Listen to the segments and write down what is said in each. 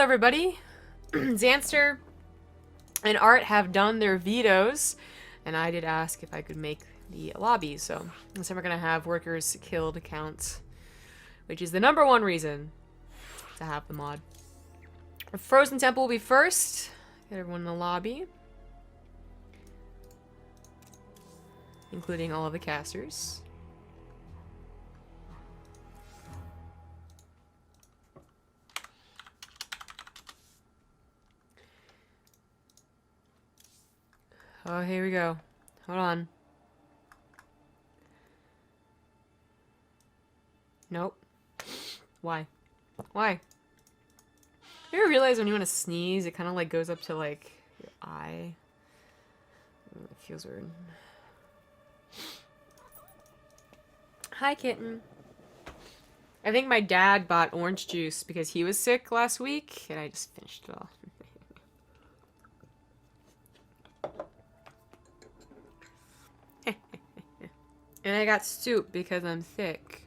everybody. Zanster and ArT have done their vetoes, and I did ask if I could make the lobby, so this time we're gonna have workers killed count, which is the #1 reason to have the mod. Our Frozen Temple will be first. Get everyone in the lobby, including all of the casters. Oh, here we go. Hold on. Nope. Why? Why? You ever realize when you want to sneeze, it kind of like goes up to like your eye? It feels weird. Hi, kitten. I think my dad bought orange juice because he was sick last week, and I just finished it off. And I got soup because I'm thick.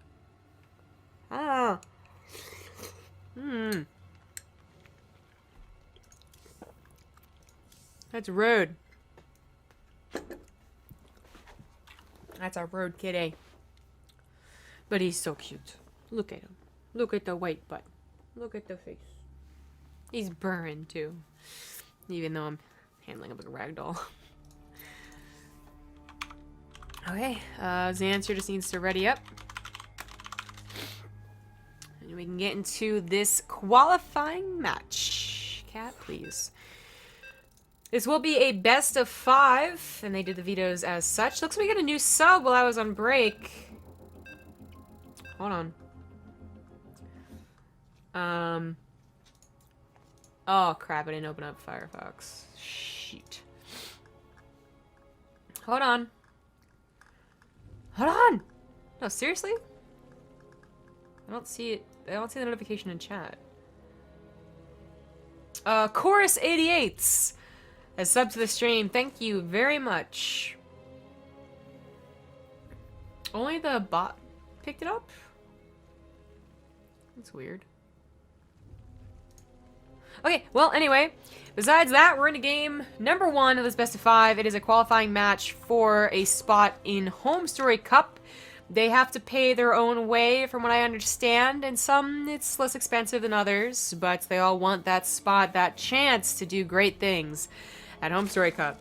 Ah. That's rude. That's our road kitty. But he's so cute. Look at him. Look at the white butt. Look at the face. He's burring too. Even though I'm handling him like a rag doll. Okay, Zanster just needs to ready up. And we can get into this qualifying match. Cat, please. This will be a best of 5, and they did the vetoes as such. Looks like we got a new sub while I was on break. Hold on. Oh crap, I didn't open up Firefox. Shoot. Hold on. Hold on! No, seriously? I don't see it. I don't see the notification in chat. Chorus 88 has subbed to the stream. Thank you very much. Only the bot picked it up? That's weird. Okay, well, anyway. Besides that, we're in a game #1 of this best of 5. It is a qualifying match for a spot in Home Story Cup. They have to pay their own way, from what I understand, and some it's less expensive than others, but they all want that spot, that chance to do great things at Home Story Cup.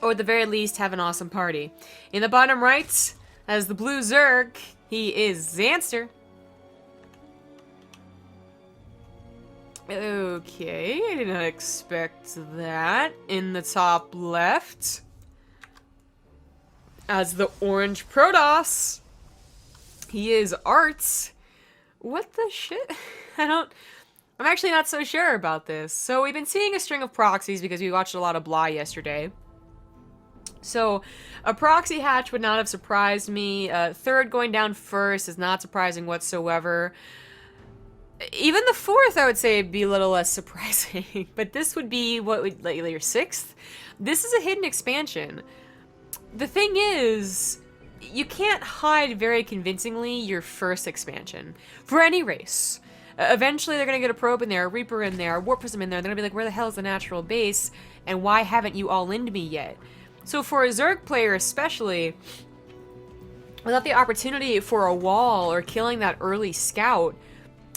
Or at the very least, have an awesome party. In the bottom right, as the blue Zerg, he is Zanster. Okay, I did not expect that. In the top left, as the orange Protoss, he is ArT. What the shit? I'm actually not so sure about this. So we've been seeing a string of proxies because we watched a lot of Blah yesterday. So a proxy hatch would not have surprised me. Third going down first is not surprising whatsoever. Even the 4th, I would say, would be a little less surprising. But this would be, what would, like, your 6th? This is a hidden expansion. The thing is, you can't hide very convincingly your first expansion. For any race. Eventually, they're going to get a probe in there, a Reaper in there, a Warp Prism in there. They're going to be like, where the hell is the natural base? And why haven't you all into me yet? So for a Zerg player especially, without the opportunity for a wall or killing that early scout,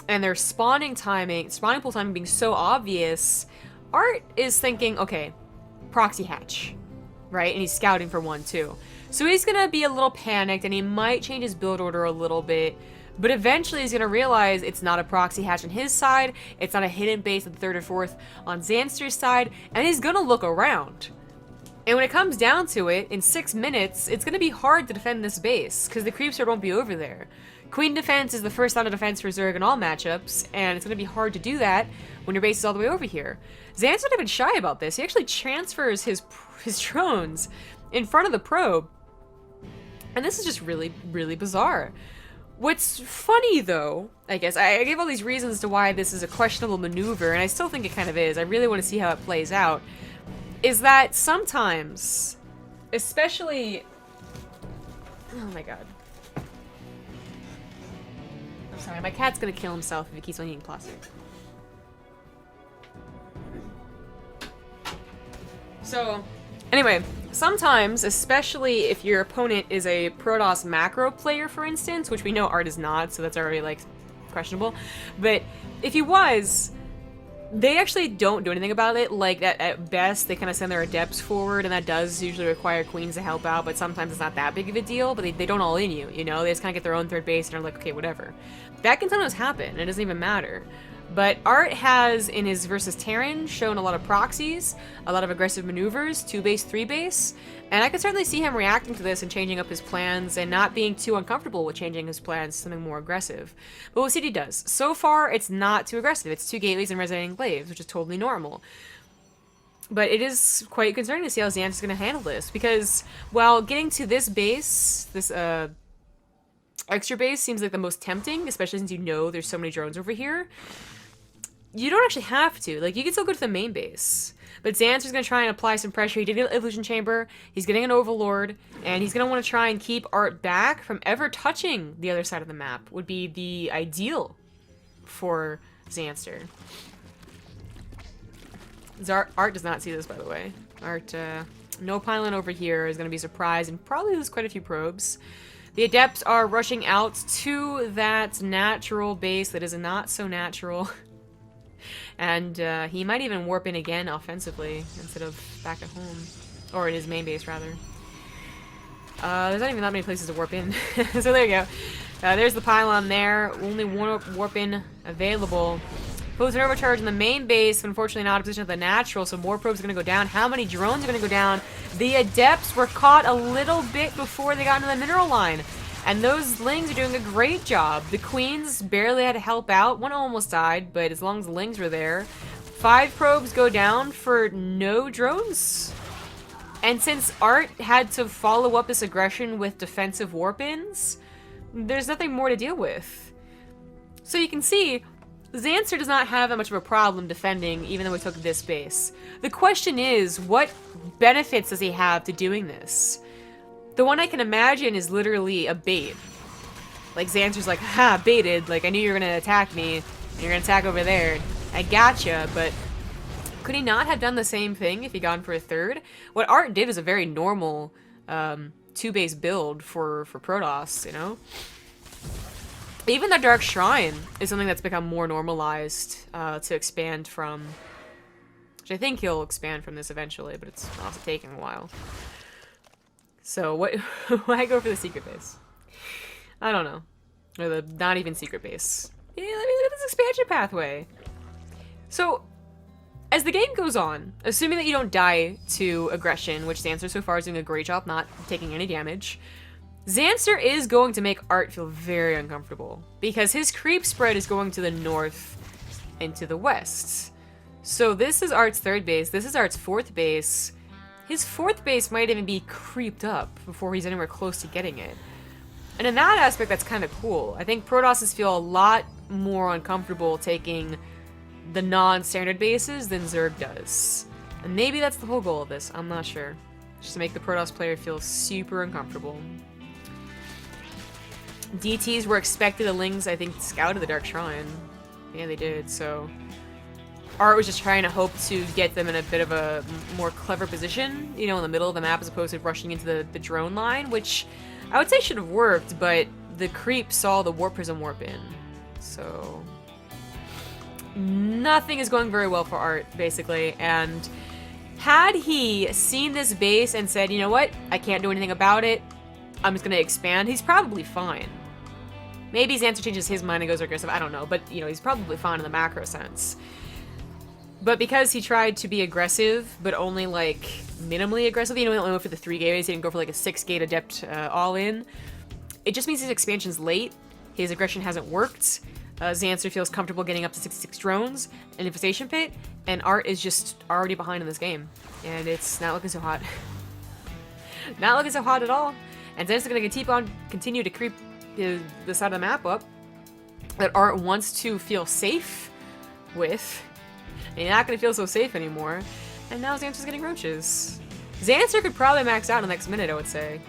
and their spawning pool timing being so obvious, ArT is thinking, okay, proxy hatch, right? And he's scouting for one too. So he's gonna be a little panicked and he might change his build order a little bit, but eventually he's gonna realize it's not a proxy hatch on his side, it's not a hidden base at the 3rd or 4th on Zanster's side, and he's gonna look around. And when it comes down to it, in 6 minutes, it's gonna be hard to defend this base, because the creep sword won't be over there. Queen defense is the first line of defense for Zerg in all matchups, and it's going to be hard to do that when your base is all the way over here. Zanster's not even shy about this. He actually transfers his drones in front of the probe. And this is just really, really bizarre. What's funny, though, I guess, I gave all these reasons to why this is a questionable maneuver, and I still think it kind of is. I really want to see how it plays out. Is that sometimes, especially... Oh my god. I'm sorry, my cat's gonna kill himself if he keeps on eating plastic. So, anyway, sometimes, especially if your opponent is a Protoss macro player, for instance, which we know ArT is not, so that's already, like, questionable, but if he was, they actually don't do anything about it. Like, at best, they kind of send their adepts forward, and that does usually require queens to help out, but sometimes it's not that big of a deal, but they don't all in you, you know? They just kind of get their own third base, and are like, okay, whatever. That can sometimes happen, and it doesn't even matter. But ArT has, in his versus Terran, shown a lot of proxies, a lot of aggressive maneuvers, 2-base, 3-base, and I can certainly see him reacting to this and changing up his plans and not being too uncomfortable with changing his plans to something more aggressive. But we'll see what he does. So far, it's not too aggressive. It's 2 Gately's and Resonating Glaives, which is totally normal. But it is quite concerning to see how Zanster's going to handle this, because while getting to this base, this extra base seems like the most tempting, especially since you know there's so many drones over here, you don't actually have to. Like, you can still go to the main base. But Zanster's going to try and apply some pressure. He did get an Evolution Chamber, he's getting an Overlord, and he's going to want to try and keep ArT back from ever touching the other side of the map, would be the ideal for Zanster. ArT does not see this, by the way. ArT, no pylon over here, is going to be surprised and probably lose quite a few probes. The Adepts are rushing out to that natural base that is not so natural. And he might even warp in again offensively instead of back at home. Or in his main base, rather. There's not even that many places to warp in. So there you go. There's the pylon there. Only one warp in available. Pose an overcharge in the main base, but unfortunately not in position at the natural, so more probes are going to go down. How many drones are going to go down? The Adepts were caught a little bit before they got into the mineral line. And those Lings are doing a great job. The Queens barely had to help out. One almost died, but as long as the Lings were there. 5 probes go down for no drones. And since ArT had to follow up this aggression with defensive warp-ins, there's nothing more to deal with. So you can see, Zanster does not have that much of a problem defending, even though we took this base. The question is, what benefits does he have to doing this? The one I can imagine is literally a bait. Like, Zanster's like, ha, baited. Like, I knew you were gonna attack me. And you're gonna attack over there. I gotcha, but could he not have done the same thing if he gone for a third? What ArT did was a very normal 2-base build for Protoss, you know? Even the Dark Shrine is something that's become more normalized to expand from. Which I think he'll expand from this eventually, but it's also taking a while. So, why go for the secret base? I don't know. Or the not even secret base. Yeah, let me look at this expansion pathway. So, as the game goes on, assuming that you don't die to aggression, which Zanster so far is doing a great job not taking any damage, Zanster is going to make ArT feel very uncomfortable, because his creep spread is going to the north and to the west. So this is ArT's 3rd base, this is ArT's 4th base. His 4th base might even be creeped up before he's anywhere close to getting it. And in that aspect, that's kind of cool. I think Protosses feel a lot more uncomfortable taking the non-standard bases than Zerg does. And maybe that's the whole goal of this, I'm not sure. Just to make the Protoss player feel super uncomfortable. DTs were expected, the Lings, I think, scouted the Dark Shrine. Yeah, they did, so ArT was just trying to hope to get them in a bit of a more clever position, you know, in the middle of the map as opposed to rushing into the drone line, which I would say should have worked, but the creep saw the Warp Prism warp in. So nothing is going very well for ArT, basically, and had he seen this base and said, you know what, I can't do anything about it, I'm just going to expand, he's probably fine. Maybe Zanster changes his mind and goes aggressive, I don't know, but, you know, he's probably fine in the macro sense. But because he tried to be aggressive, but only, like, minimally aggressive, you know, he only went for the 3 gates, he didn't go for, like, a 6-gate Adept all-in, it just means his expansion's late, his aggression hasn't worked, Zanster feels comfortable getting up to 66 drones, an Infestation Pit, and ArT is just already behind in this game. And it's not looking so hot. Not looking so hot at all. And Zanster's gonna continue to creep the side of the map up that ArT wants to feel safe with. And he's not gonna feel so safe anymore. And now Zanster's getting roaches. Zanster could probably max out in the next minute, I would say,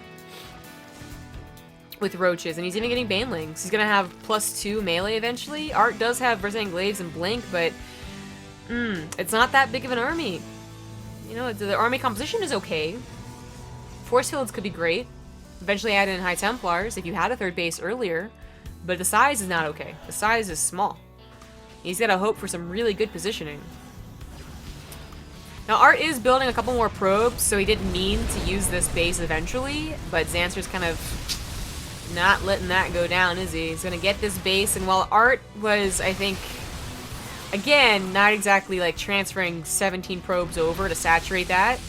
with roaches, and he's even getting banelings. He's gonna have +2 melee eventually. ArT does have Resonating Glaives and Blink, but it's not that big of an army. you know, the army composition is okay. Force fields could be great. Eventually add in High Templars if you had a third base earlier. But the size is not okay. The size is small. He's got to hope for some really good positioning. Now, ArT is building a couple more probes, so he didn't mean to use this base eventually, but Zanster's kind of not letting that go down, is he? He's going to get this base, and while ArT was, I think, again, not exactly like transferring 17 probes over to saturate that,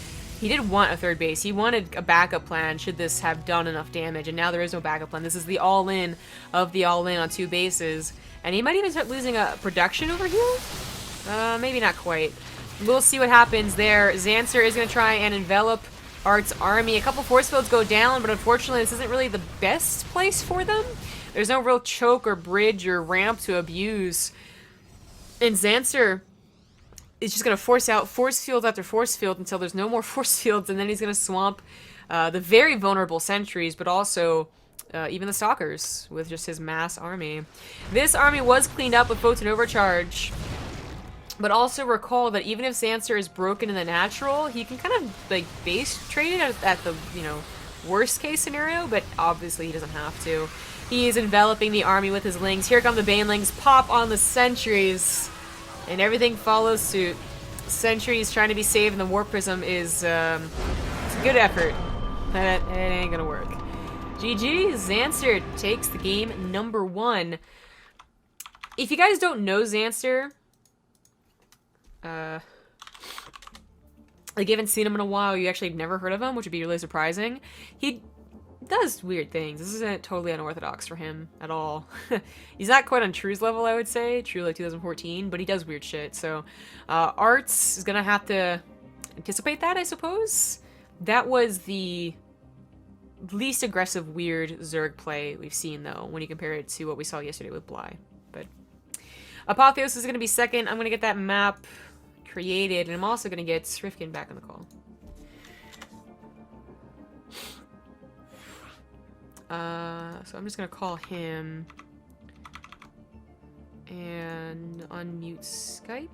he did want a third base. He wanted a backup plan should this have done enough damage, and now there is no backup plan. This is the all-in of the all-in on 2 bases, and he might even start losing a production over here? Maybe not quite. We'll see what happens there. Zanster is going to try and envelop ArT's army. A couple force fields go down, but unfortunately this isn't really the best place for them. There's no real choke or bridge or ramp to abuse. And Zanster is just going to force out force field after force field until there's no more force fields, and then he's going to swamp the very vulnerable sentries, but also even the stalkers with just his mass army. This army was cleaned up with Photon Overcharge. But also recall that even if Zanster is broken in the natural, he can kind of like base trade it at the, you know, worst case scenario, but obviously he doesn't have to. He is enveloping the army with his lings. Here come the Banelings, pop on the sentries, and everything follows suit. Sentries trying to be saved, and the Warp Prism is it's a good effort. It ain't gonna work. GG, Zanster takes the game number 1. If you guys don't know Zanster, like, you haven't seen him in a while, you actually have never heard of him, which would be really surprising. He does weird things. This isn't totally unorthodox for him at all. He's not quite on True's level, I would say. True, like 2014, but he does weird shit. So, ArT is gonna have to anticipate that, I suppose. That was the least aggressive weird Zerg play we've seen, though, when you compare it to what we saw yesterday with Bly. But Apotheos is gonna be second. I'm gonna get that map created, and I'm also going to get Srifkin back on the call. So I'm just going to call him and unmute Skype.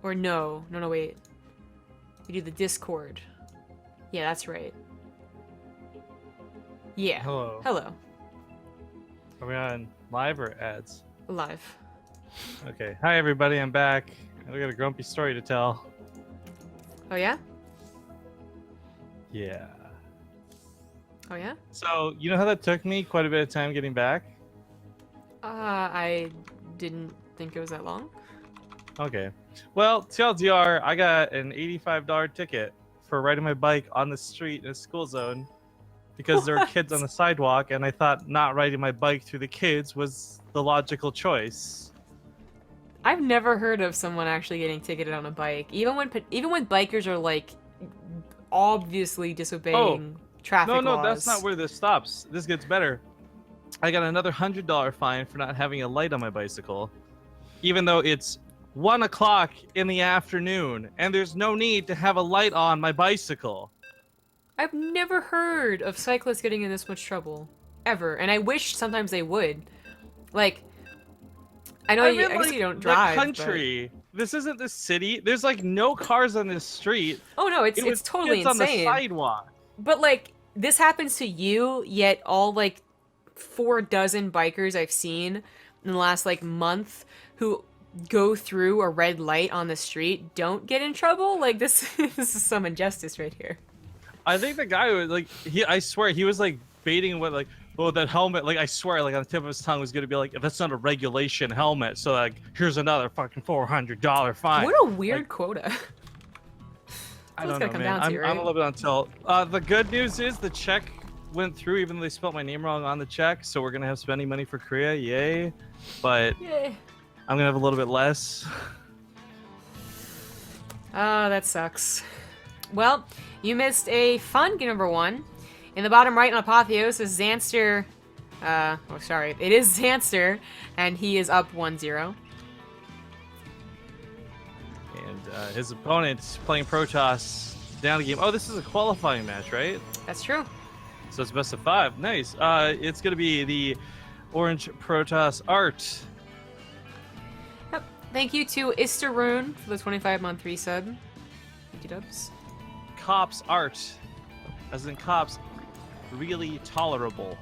Or no, wait. We do the Discord. Yeah, that's right. Yeah. Hello. Hello. Are we on live or ads? Live. Okay. Hi, everybody. I'm back. I got a grumpy story to tell. Oh, yeah? Yeah. Oh, yeah? So, you know how that took me quite a bit of time getting back? I didn't think it was that long. Okay. Well, TLDR, I got an $85 ticket for riding my bike on the street in a school zone because there were kids on the sidewalk, and I thought not riding my bike through the kids was the logical choice. I've never heard of someone actually getting ticketed on a bike, even when bikers are like obviously disobeying traffic laws. No, that's not where this stops. This gets better. I got another $100 fine for not having a light on my bicycle, even though it's 1 o'clock in the afternoon, and there's no need to have a light on my bicycle. I've never heard of cyclists getting in this much trouble, ever, and I wish sometimes they would. Like, I know I guess you don't drive. The country. But... This isn't the city. There's like no cars on this street. Oh no, it's totally insane. On the sidewalk. But like, this happens to you, yet all like 4 dozen bikers I've seen in the last like month who go through a red light on the street don't get in trouble. Like, this is some injustice right here. I think the guy was like, I swear he was like baiting what, like, oh, that helmet, like, I swear, like, on the tip of his tongue was gonna be like, that's not a regulation helmet, so like, here's another fucking $400 fine. What a weird like, quota. I don't know, man. I'm a little bit on tilt. The good news is the check went through, even though they spelled my name wrong on the check, so we're gonna have spending money for Korea, yay. But yay. I'm gonna have a little bit less. Oh, that sucks. Well, you missed a fun game number 1. In the bottom right on Apotheos is Zanster. It is Zanster, and he is up 1-0. And his opponent playing Protoss down the game. Oh, this is a qualifying match, right? That's true. So it's best of 5. Nice. It's gonna be the Orange Protoss ArT. Yep. Thank you to Istaroon for the 25-month resub. Thank you, dubs. Cops ArT, as in cops, really tolerable.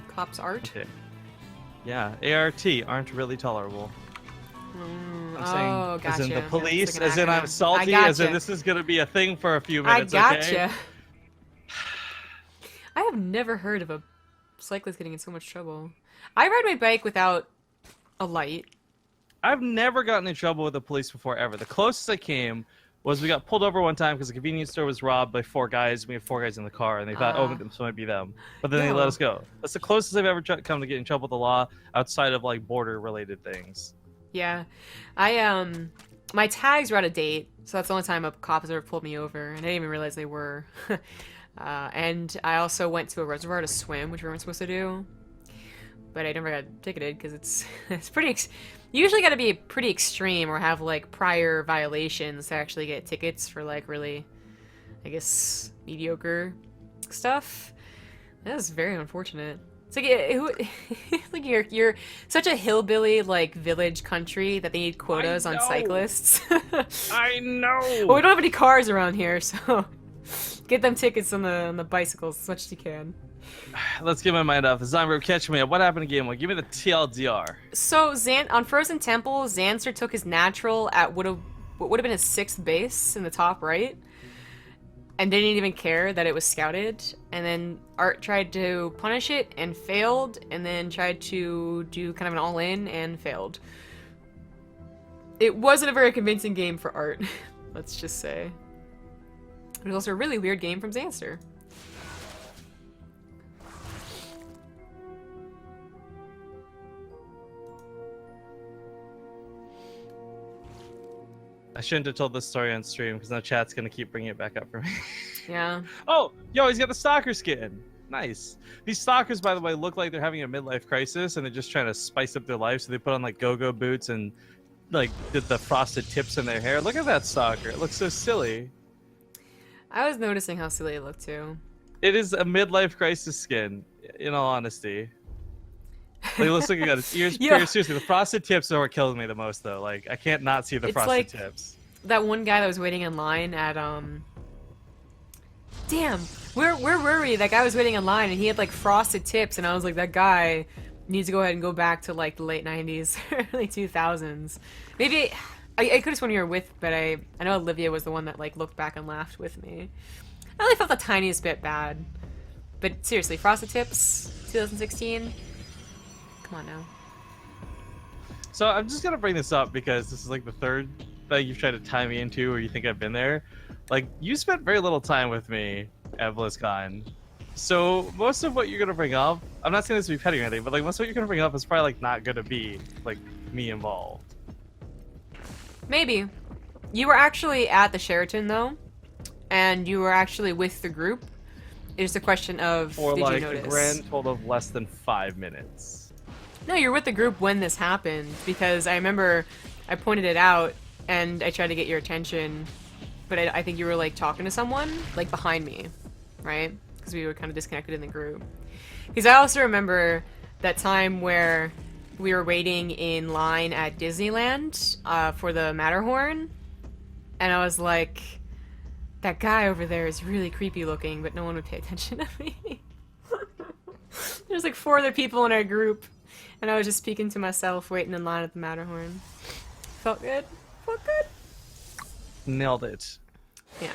Cops ArT? Okay. Yeah, ART aren't really tolerable. I'm saying, gotcha. as in the police, It's like as an in I'm acronym. salty, I as in gotcha. this is gonna be a thing for a few I minutes. gotcha. Okay? I have never heard of a cyclist getting in so much trouble. I ride my bike without a light. I've never gotten in trouble with the police before ever. The closest I came was we got pulled over one time because the convenience store was robbed by 4 guys. We had 4 guys in the car, and they thought, oh, this might be them. But then they let No. us go. That's the closest I've ever come to get in trouble with the law outside of like border-related things. Yeah. My tags were out of date, so that's the only time a cop has ever pulled me over, and I didn't even realize they were. And I also went to a reservoir to swim, which we weren't supposed to do. But I never got ticketed because it's pretty. Usually got to be pretty extreme or have like prior violations to actually get tickets for like really, I guess, mediocre stuff. That was very unfortunate. It's like like you're such a hillbilly like village country that they need quotas on cyclists. I know. Well, we don't have any cars around here, so get them tickets on the bicycles as much as you can. Let's get my mind off. The zombie catch me up. What happened in game 1? Give me the TLDR. So on Frozen Temple, Zanster took his natural at what would have been his 6th base in the top right, and didn't even care that it was scouted. And then ArT tried to punish it and failed, and then tried to do kind of an all-in and failed. It wasn't a very convincing game for ArT, let's just say. It was also a really weird game from Zanster. I shouldn't have told this story on stream because now chat's gonna keep bringing it back up for me. Yeah. Oh, yo, he's got the stalker skin. Nice. These stalkers, by the way, look like they're having a midlife crisis and they're just trying to spice up their life. So they put on like go-go boots and like did the frosted tips in their hair. Look at that stalker. It looks so silly. I was noticing how silly it looked too. It is a midlife crisis skin, in all honesty. Like, it looks like he got his ears pierced. Seriously, the frosted tips are what kills me the most, though. Like, I can't not see the frosted tips. That one guy that was waiting in line at damn, where were we? That guy was waiting in line and he had like frosted tips, and I was like, that guy needs to go ahead and go back to like the late 90s, early 2000s. Maybe I could have sworn you were with, but I know Olivia was the one that like looked back and laughed with me. I only felt the tiniest bit bad, but seriously, frosted tips, 2016. Come on now. So I'm just gonna bring this up because this is like the third thing you've tried to tie me into, or you think I've been there. Like, you spent very little time with me at BlizzCon, so most of what you're gonna bring up, I'm not saying this to be petty or anything, but like most of what you're gonna bring up is probably like not gonna be like me involved. Maybe. You were actually at the Sheraton though, and you were actually with the group. It's a question of For did like you a notice? grand total of less than 5 minutes. No, you were with the group when this happened, because I remember I pointed it out and I tried to get your attention, but I think you were like talking to someone like behind me, right? Because we were kind of disconnected in the group. Because I also remember that time where we were waiting in line at Disneyland for the Matterhorn, and I was like, that guy over there is really creepy looking, but no one would pay attention to me. There's like 4 other people in our group, and I was just speaking to myself, waiting in line at the Matterhorn. Felt good. Felt good. Nailed it. Yeah.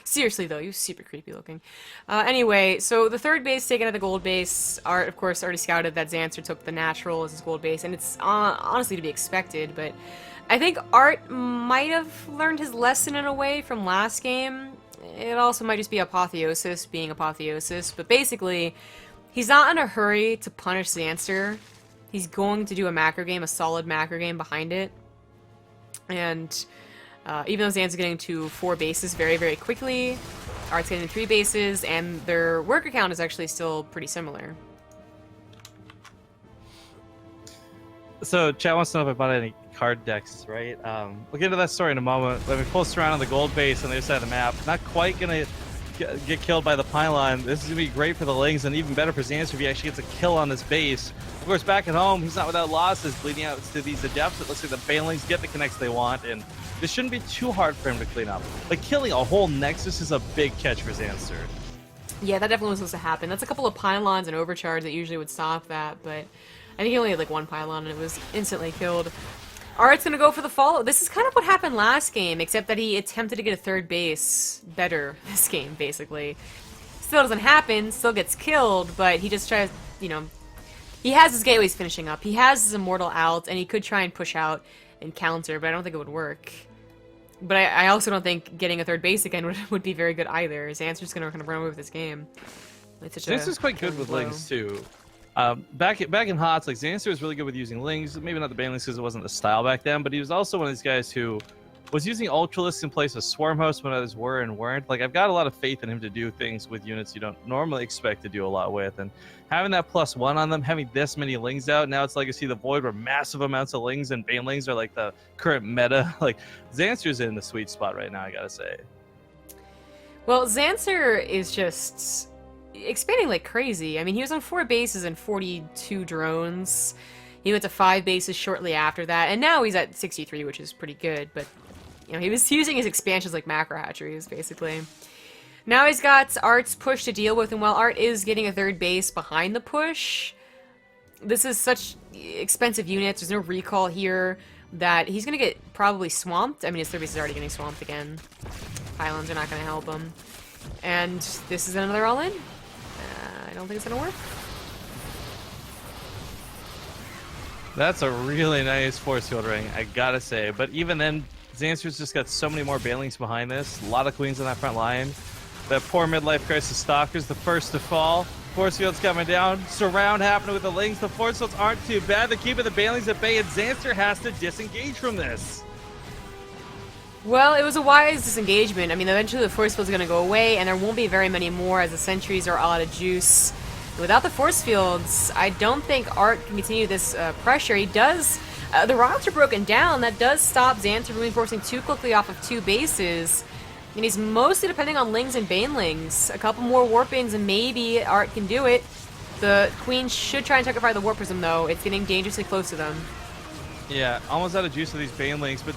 Seriously, though, you super creepy looking. Anyway, so the third base taken at the gold base, ArT, of course, already scouted that Zanster took the natural as his gold base, and it's honestly to be expected, but I think ArT might have learned his lesson in a way from last game. It also might just be Apotheosis being Apotheosis, but basically, he's not in a hurry to punish Zanster. He's going to do a macro game, a solid macro game behind it. And even though Zanster's getting to 4 bases very, very quickly, ArT's getting 3 bases, and their worker count is actually still pretty similar. So, chat wants to know if I bought any card decks, right? We'll get into that story in a moment. Let me post around on the gold base on the other side of the map. Not quite gonna get killed by the pylon. This is going to be great for the Lings, and even better for Zanster if he actually gets a kill on this base. Of course, back at home, he's not without losses, bleeding out to these Adepts. It looks like the Banelings get the connects they want, and this shouldn't be too hard for him to clean up. Like, killing a whole Nexus is a big catch for Zanster. Yeah, that definitely was supposed to happen. That's a couple of pylons and overcharge that usually would stop that, but I think he only had like one pylon and it was instantly killed. ArT's gonna go for the follow. This is kind of what happened last game, except that he attempted to get a third base better this game, basically. Still doesn't happen, still gets killed, but he just tries, you know, he has his gateways finishing up. He has his immortal out, and he could try and push out and counter, but I don't think it would work. But I also don't think getting a third base again would be very good either. Zanster's gonna kind of run away with this game. Zanster's quite good with Lings too. Back in HOTS, like Zanster was really good with using Lings. Maybe not the Banelings because it wasn't the style back then, but he was also one of these guys who was using Ultralisks in place of Swarm Hosts when others were and weren't. Like, I've got a lot of faith in him to do things with units you don't normally expect to do a lot with, and having that +1 on them, having this many Lings out, now it's Legacy of the Void where massive amounts of Lings and Banelings are like the current meta. Like, Zanster's in the sweet spot right now, I gotta say. Well, Zanster is just expanding like crazy. I mean, he was on 4 bases and 42 drones. He went to 5 bases shortly after that, and now he's at 63, which is pretty good, but you know, he was using his expansions like macro hatcheries, basically. Now he's got ArT's push to deal with, and while ArT is getting a third base behind the push, this is such expensive units, there's no recall here, that he's going to get probably swamped. I mean, his third base is already getting swamped again. Pylons are not going to help him. And this is another all-in. I don't think it's going to work. That's a really nice force field ring, I gotta say. But even then, Zanster's just got so many more Banelings behind this. A lot of Queens on that front line. That poor midlife crisis Stalker's the first to fall. Force field's coming down. Surround happening with the Lings. The force fields aren't too bad. They're keeping the Banelings at bay, and Zanster has to disengage from this. Well, it was a wise disengagement. I mean, eventually the force field's going to go away, and there won't be very many more as the sentries are all out of juice. Without the force fields, I don't think ArT can continue this pressure. He does... the rods are broken down. That does stop Zanster from reinforcing too quickly off of 2 bases. And he's mostly depending on Lings and Banelings. A couple more Warpings and maybe ArT can do it. The Queen should try and tuck the Warp Prism, though. It's getting dangerously close to them. Yeah, almost out of juice of these Banelings, but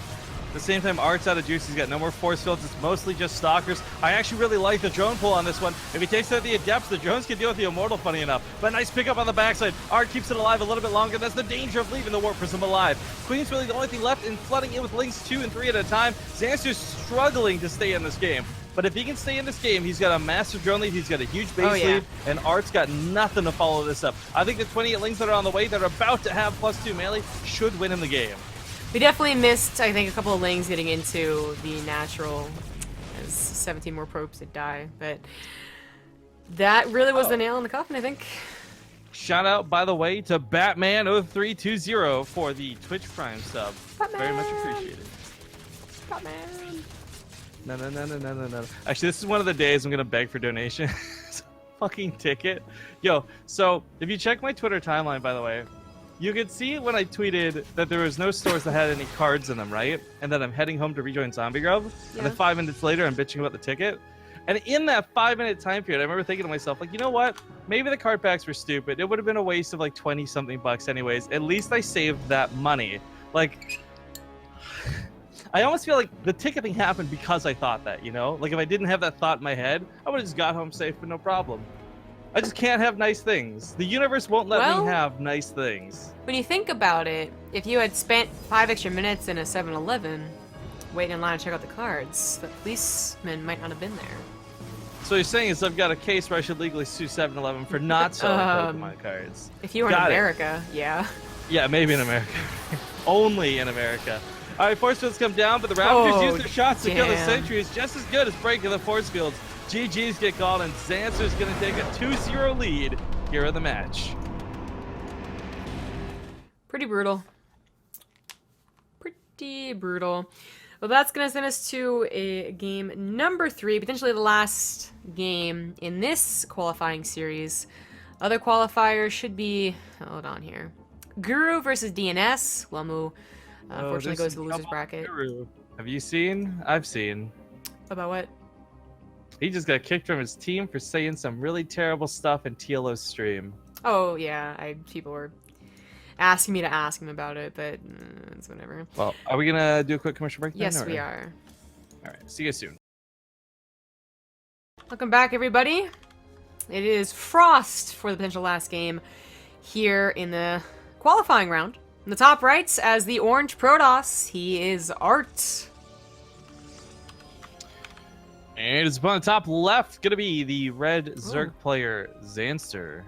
at the same time, ArT's out of juice. He's got no more force fields. It's mostly just Stalkers. I actually really like the drone pull on this one. If he takes out the Adepts, the drones can deal with the Immortal, funny enough. But nice pickup on the backside. ArT keeps it alive a little bit longer. That's the danger of leaving the Warp Prism alive. Queen's really the only thing left in flooding in with Lings 2 and 3 at a time. Zanster's struggling to stay in this game. But if he can stay in this game, he's got a massive drone lead, he's got a huge base lead, and ArT's got nothing to follow this up. I think the 28 Lings that are on the way, that are about to have +2 melee, should win him the game. We definitely missed, I think, a couple of Lings getting into the natural, as 17 more probes did die, but that really was the nail in the coffin, I think. Shout out, by the way, to Batman0320 for the Twitch Prime sub. Batman. Very much appreciated. Batman. No. Actually, this is one of the days I'm going to beg for donations. Fucking ticket. Yo, so if you check my Twitter timeline, by the way, you could see when I tweeted that there was no stores that had any cards in them, right? And that I'm heading home to rejoin Zombie Grove. Yeah. And then 5 minutes later, I'm bitching about the ticket. And in that 5-minute time period, I remember thinking to myself, like, you know what? Maybe the card packs were stupid. It would have been a waste of like 20-something bucks anyways. At least I saved that money. Like, I almost feel like the ticket thing happened because I thought that, you know? Like, if I didn't have that thought in my head, I would have just got home safe with no problem. I just can't have nice things. The universe won't let me have nice things. When you think about it, if you had spent 5 extra minutes in a 7-Eleven waiting in line to check out the cards, the policeman might not have been there. So you're saying is I've got a case where I should legally sue 7-Eleven for not selling Pokemon cards. If you were in America, yeah. Yeah, maybe in America. Only in America. All right, force fields come down, but the Raptors use their shots to kill the sentries just as good as breaking the force fields. GG's get called, and Zanster's going to take a 2-0 lead here in the match. Pretty brutal. Pretty brutal. Well, that's going to send us to a game number 3, potentially the last game in this qualifying series. Other qualifiers should be... Hold on here. Guru versus DNS. Wemu, unfortunately, goes to the loser's bracket. Guru. Have you seen? I've seen. About what? He just got kicked from his team for saying some really terrible stuff in TLO's stream. Oh yeah, people were asking me to ask him about it, but it's whatever. Well, are we gonna do a quick commercial break? Yes, then, we are. All right, see you soon. Welcome back, everybody. It is Frost for the potential last game here in the qualifying round. In the top right, as the orange Protoss, he is ArT. And it's on the top left, gonna be the red Zerg player, Zanster.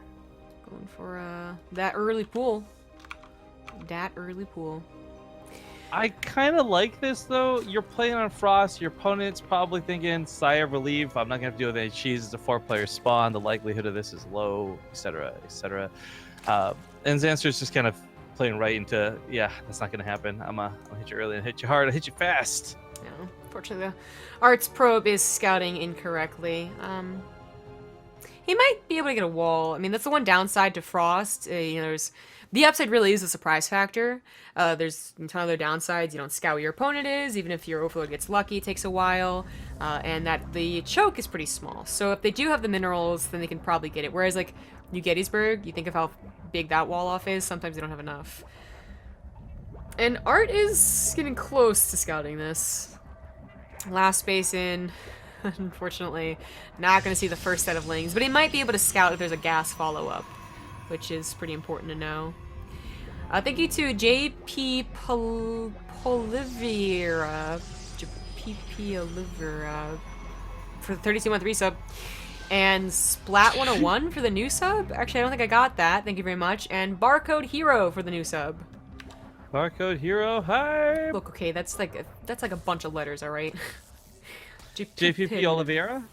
Going for that early pool. That early pool. I kind of like this, though. You're playing on Frost. Your opponent's probably thinking, sigh of relief. I'm not going to have to deal with any cheese. It's a 4-player spawn. The likelihood of this is low, etc., etc. And Zanster's just kind of playing right into, yeah, that's not going to happen. I'm going to hit you early and hit you hard. I'll hit you fast. No, unfortunately, the ArT's probe is scouting incorrectly. He might be able to get a wall. I mean, that's the one downside to Frost. The upside really is a surprise factor. There's a ton of other downsides. You don't scout where your opponent is, even if your overlord gets lucky, it takes a while. And that the choke is pretty small. So if they do have the minerals, then they can probably get it. Whereas, like, New Gettysburg, you think of how big that wall off is, sometimes they don't have enough. And ArT is getting close to scouting this. Last space in, unfortunately, not going to see the first set of lings, but he might be able to scout if there's a gas follow-up, which is pretty important to know. Thank you to JP Polivera, JPP Olivera for the 32-month resub, and Splat101 for the new sub. Actually, I don't think I got that. Thank you very much. And Barcode Hero for the new sub. Barcode Hero, hi. Look, okay, that's like a bunch of letters, all right. JPP Oliveira.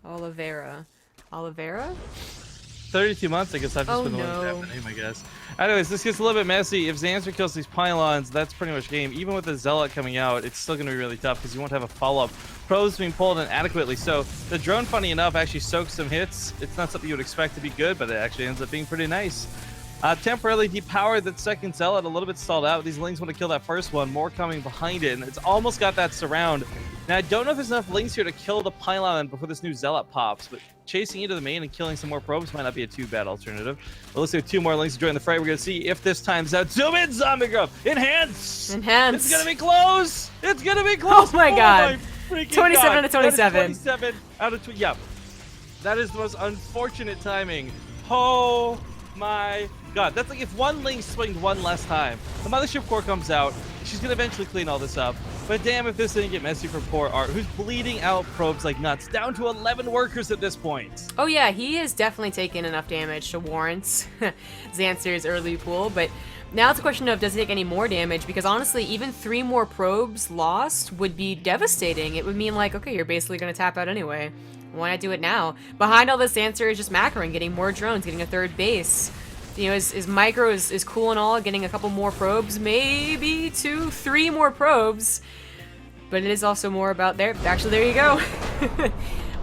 Oliveira. 32 months, I guess I've just been the one to tap the name, I guess. Anyways, this gets a little bit messy. If Zanster kills these pylons, that's pretty much game. Even with the Zealot coming out, it's still going to be really tough because you won't have a follow-up. Probes being pulled in adequately. So the drone, funny enough, actually soaks some hits. It's not something you would expect to be good, but it actually ends up being pretty nice. Temporarily depowered that second Zealot, a little bit stalled out. These Lings want to kill that first one, more coming behind it, and it's almost got that surround. Now, I don't know if there's enough Lings here to kill the pylon before this new Zealot pops, but chasing into the main and killing some more probes might not be a too bad alternative. But let's do 2 more Lings to join the fray. We're going to see if this time's out. Zoom in, Zombie Grove! Enhance! Enhance! It's going to be close! It's going to be close! Oh my god! My 27 god. out of 27. 27 out of 20. Yeah. That is the most unfortunate timing. Oh my god. That's like if one Ling swinged one less time. The Mothership Core comes out. She's going to eventually clean all this up. But damn if this didn't get messy for poor ArT, who's bleeding out probes like nuts. Down to 11 workers at this point. Oh yeah, he has definitely taken enough damage to warrant Zanster's early pool, but now it's a question of does he take any more damage, because honestly, even 3 more probes lost would be devastating. It would mean like, okay, you're basically going to tap out anyway. Why not do it now? Behind all this, Zanster is just macroing, getting more drones, getting a 3rd base. You know, his micro is cool and all, getting a couple more probes, maybe 2, 3 more probes. But it is also more about there. Actually, there you go.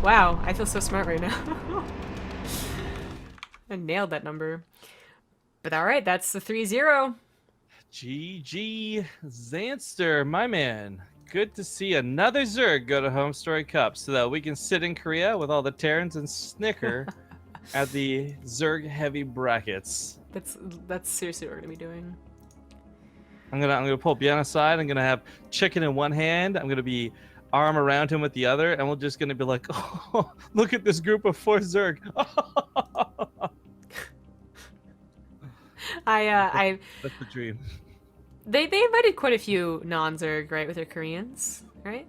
Wow, I feel so smart right now. I nailed that number. But alright, that's the 3-0. GG Zanster, my man. Good to see another Zerg go to Home Story Cup so that we can sit in Korea with all the Terrans and snicker at the Zerg heavy brackets. That's seriously what we're gonna be doing. I'm gonna pull Bien aside. I'm gonna have chicken in one hand. I'm gonna be arm around him with the other, and we're just gonna be like, oh, look at this group of 4 Zerg. That's the dream. They invited quite a few non-Zerg, right, with their Koreans, right?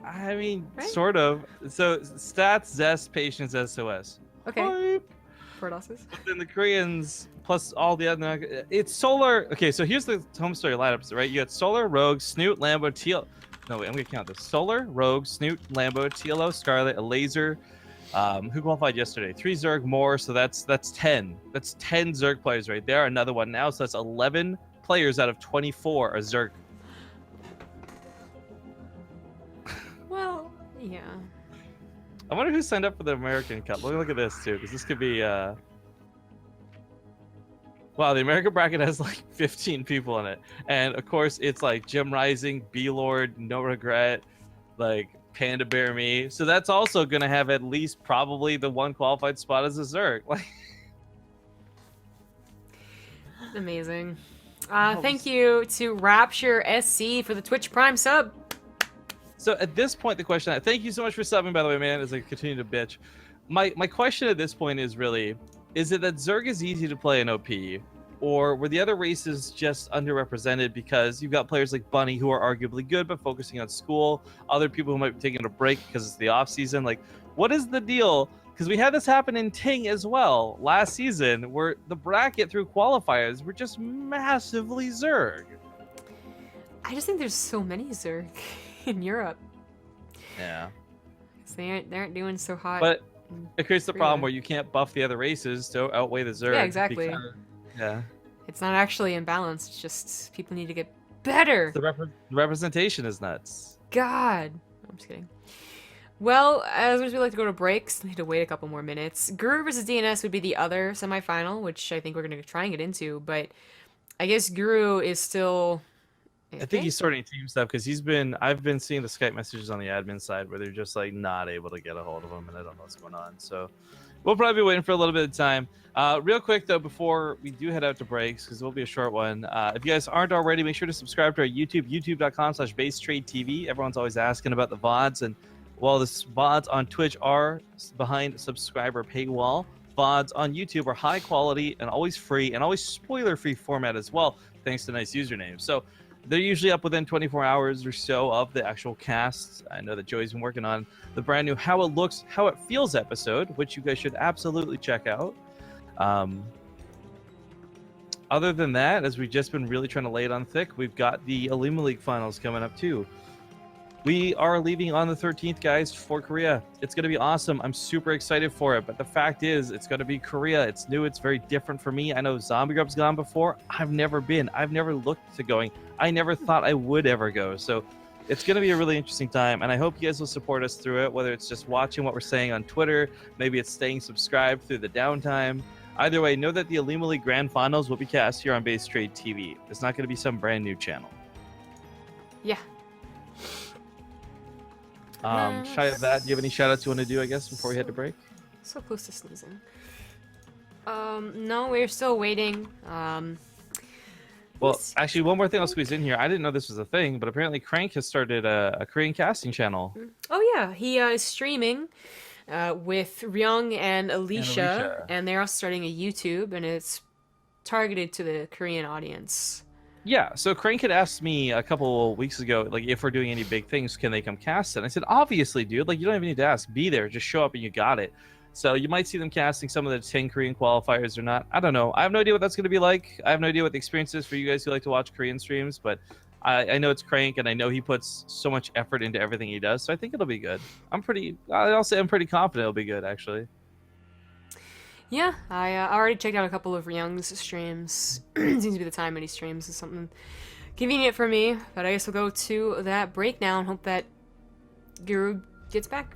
I mean, right? sort of. So stats, Zest, Patience, SOS. Okay. Protosses. But then the Koreans plus all the other, it's Solar. Okay, so here's the Home Story lineups, right? You got Solar, Rogue, Snoot, Lambo, TL. No, wait, I'm gonna count this. Solar, Rogue, Snoot, Lambo, TLO, Scarlet, a Laser. Who qualified yesterday? 3 Zerg more, so that's 10. That's 10 Zerg players right there. Another one now, so that's 11 players out of 24 are Zerg. Well, yeah. I wonder who signed up for the American Cup. Look at this too, because this could be. Wow, the American bracket has like 15 people in it, and of course it's like Jim Rising, B Lord, No Regret, like Panda Bear me. So that's also going to have at least probably the one qualified spot as a Zerg. Like, Amazing. Thank you to Rapture SC for the Twitch Prime sub. so at this point, the question, thank you so much for subbing, by the way, man, as I continue to bitch. My question at this point is really, is it that Zerg is easy to play in OP, or were the other races just underrepresented because you've got players like Bunny who are arguably good but focusing on school, other people who might be taking a break because it's the off season? Like, what is the deal? Because we had this happen in Ting as well last season, where the bracket through qualifiers were just massively Zerg. I just think there's so many Zerg in Europe. Yeah. They aren't doing so hot. But it creates the problem Korea. where you can't buff the other races to outweigh the Zerg. Yeah, exactly. Yeah. It's not actually imbalanced. It's just people need to get better. The representation is nuts. God. I'm just kidding. Well, as much as we like to go to breaks, we need to wait a couple more minutes. Guru versus DNS would be the other semifinal, which I think we're going to try and get into, but I guess Guru is still... I think he's sorting team stuff because I've been seeing the Skype messages on the admin side where they're just like not able to get a hold of him, and I don't know what's going on. So we'll probably be waiting for a little bit of time. Real quick though, before we do head out to breaks, because it will be a short one. If you guys aren't already, make sure to subscribe to our YouTube, youtube.com/BaseTradeTV. Everyone's always asking about the VODs, and while the VODs on Twitch are behind subscriber paywall, VODs on YouTube are high quality and always free and always spoiler-free format as well, thanks to nice usernames. So they're usually up within 24 hours or so of the actual cast. I know that Joey's been working on the brand new How It Looks, How It Feels episode, which you guys should absolutely check out. Other than that, as we've just been really trying to lay it on thick, we've got the Alima League finals coming up too. We are leaving on the 13th, guys, for Korea. It's going to be awesome. I'm super excited for it. But the fact is, it's going to be Korea. It's new. It's very different for me. I know Zombie Grub's gone before. I've never been. I've never looked to going. I never thought I would ever go. So it's going to be a really interesting time. And I hope you guys will support us through it, whether it's just watching what we're saying on Twitter. Maybe it's staying subscribed through the downtime. Either way, know that the Alima League Grand Finals will be cast here on BaseTradeTV. It's not going to be some brand new channel. Yeah. Shy of that, do you have any shout outs you want to do, I guess, before we head to break? So close to sneezing. No, we're still waiting. Well, actually, one more thing I'll squeeze in here. I didn't know this was a thing, but apparently Crank has started a Korean casting channel. Oh, yeah. He is streaming with Ryung and Alicia, and they're also starting a YouTube, and it's targeted to the Korean audience. Yeah, so Crank had asked me a couple weeks ago, like, if we're doing any big things, can they come cast it? And I said, obviously, dude. Like, you don't even need to ask. Be there. Just show up and you got it. So you might see them casting some of the 10 Korean qualifiers or not. I don't know. I have no idea what that's going to be like. I have no idea what the experience is for you guys who like to watch Korean streams, but I know it's Crank, and I know he puts so much effort into everything he does, so I think it'll be good. I'll say I'm pretty confident it'll be good, actually. Yeah, I already checked out a couple of Ryung's streams. Seems to be the time when he streams is something convenient for me, but I guess we'll go to that break now and hope that Guru gets back.